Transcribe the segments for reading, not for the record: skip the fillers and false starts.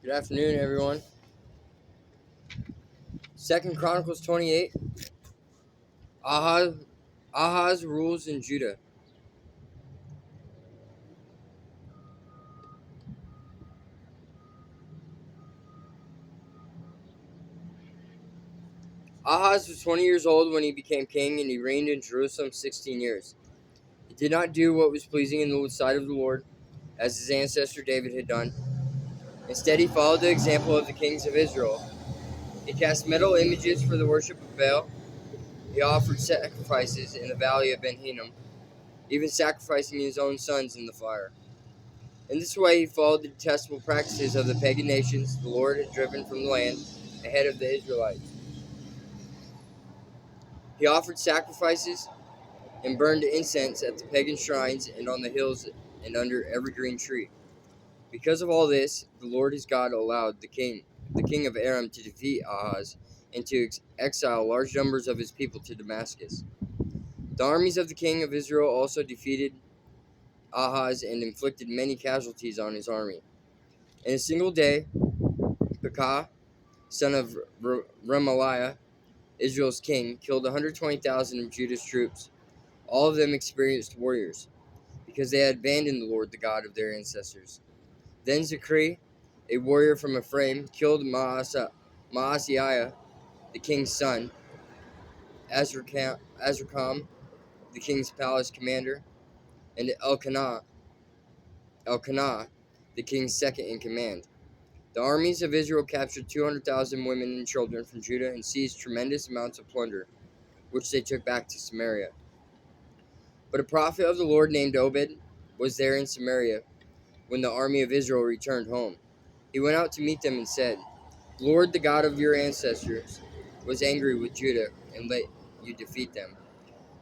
Good afternoon, everyone. Second Chronicles 28. Ahaz, Ahaz rules in Judah. Ahaz was 20 years old when he became king, and he reigned in Jerusalem 16 years. He did not do what was pleasing in the sight of the Lord, as his ancestor David had done. Instead, he followed the example of the kings of Israel. He cast metal images for the worship of Baal. He offered sacrifices in the valley of Ben Hinnom, even sacrificing his own sons in the fire. In this way, he followed the detestable practices of the pagan nations the Lord had driven from the land ahead of the Israelites. He offered sacrifices and burned incense at the pagan shrines and on the hills and under every green tree. Because of all this, the Lord his God allowed the king of Aram, to defeat Ahaz and to exile large numbers of his people to Damascus. The armies of the king of Israel also defeated Ahaz and inflicted many casualties on his army. In a single day, Pekah, son of Remaliah, Israel's king, killed 120,000 of Judah's troops, all of them experienced warriors, because they had abandoned the Lord, the God of their ancestors. Then Zechri, a warrior from Ephraim, killed Maaseiah, the king's son, Azrikam, the king's palace commander, and Elkanah, the king's second in command. The armies of Israel captured 200,000 women and children from Judah and seized tremendous amounts of plunder, which they took back to Samaria. But a prophet of the Lord named Obed was there in Samaria when the army of Israel returned home. He went out to meet them and said, "The Lord, the God of your ancestors, was angry with Judah and let you defeat them.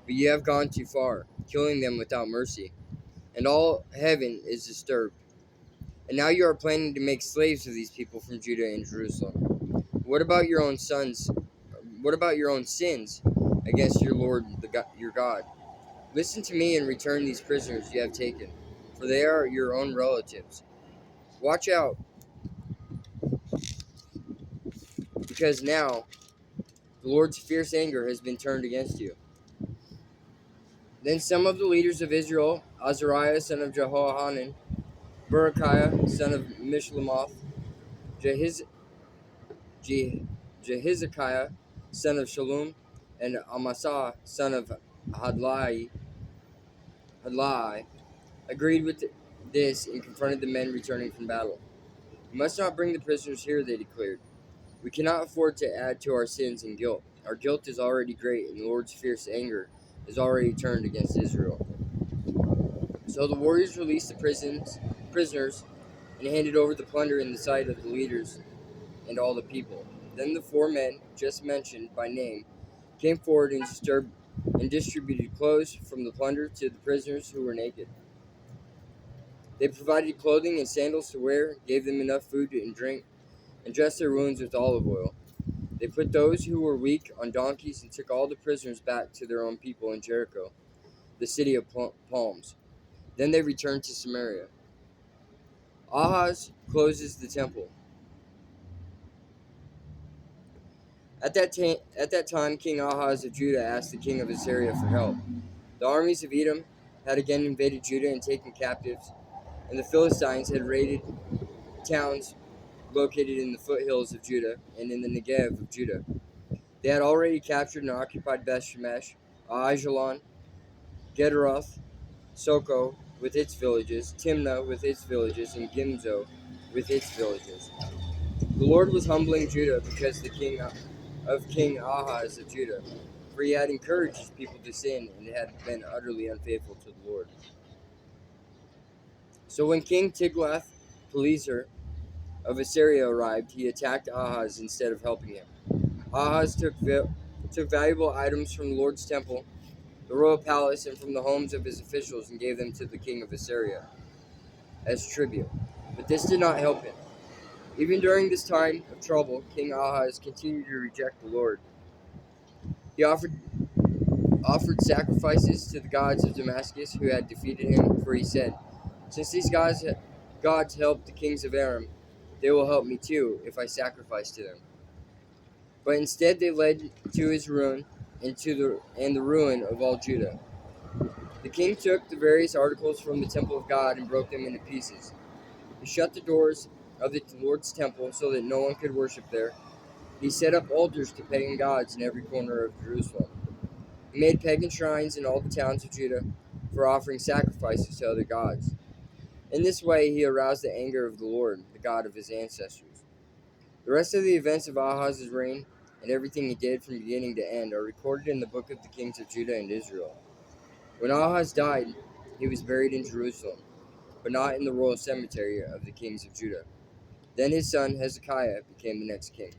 But you have gone too far, killing them without mercy, and all heaven is disturbed. And now you are planning to make slaves of these people from Judah and Jerusalem. What about your own sons? What about your own sins against your Lord, your God? Listen to me and return these prisoners you have taken, for they are your own relatives. Watch out, because now the Lord's fierce anger has been turned against you." Then some of the leaders of Israel, Azariah son of Jehohanan, Berechiah son of Mishlemoth, Jehizekiah son of Shallum, and Amasa son of Hadlai, agreed with this and confronted the men returning from battle. "We must not bring the prisoners here," they declared. "We cannot afford to add to our sins and guilt. Our guilt is already great, and the Lord's fierce anger is already turned against Israel." So the warriors released the prisoners and handed over the plunder in the sight of the leaders and all the people. Then the four men, just mentioned by name, came forward and distributed clothes from the plunder to the prisoners who were naked. They provided clothing and sandals to wear, gave them enough food and drink, and dressed their wounds with olive oil. They put those who were weak on donkeys and took all the prisoners back to their own people in Jericho, the city of palms. Then they returned to Samaria. Ahaz closes the temple. At that time, King Ahaz of Judah asked the king of Assyria for help. The armies of Edom had again invaded Judah and taken captives, and the Philistines had raided towns located in the foothills of Judah and in the Negev of Judah. They had already captured and occupied Beth-Shemesh, Aijalon, Gederoth, Soko with its villages, Timnah with its villages, and Gimzo with its villages. The Lord was humbling Judah because King Ahaz of Judah, for he had encouraged his people to sin and had been utterly unfaithful to the Lord. So when King Tiglath-Pileser of Assyria arrived, he attacked Ahaz instead of helping him. Ahaz took valuable items from the Lord's temple, the royal palace, and from the homes of his officials, and gave them to the king of Assyria as tribute. But this did not help him. Even during this time of trouble, King Ahaz continued to reject the Lord. He offered sacrifices to the gods of Damascus who had defeated him, for he said, "Since these gods helped the kings of Aram, they will help me too if I sacrifice to them. But instead they led to his ruin and the ruin of all Judah. The king took the various articles from the temple of God and broke them into pieces. He shut the doors of the Lord's temple so that no one could worship there. He set up altars to pagan gods in every corner of Jerusalem. He made pagan shrines in all the towns of Judah for offering sacrifices to other gods. In this way he aroused the anger of the Lord, the God of his ancestors. The rest of the events of Ahaz's reign and everything he did from beginning to end are recorded in the book of the kings of Judah and Israel. When Ahaz died, he was buried in Jerusalem, but not in the royal cemetery of the kings of Judah. Then his son Hezekiah became the next king.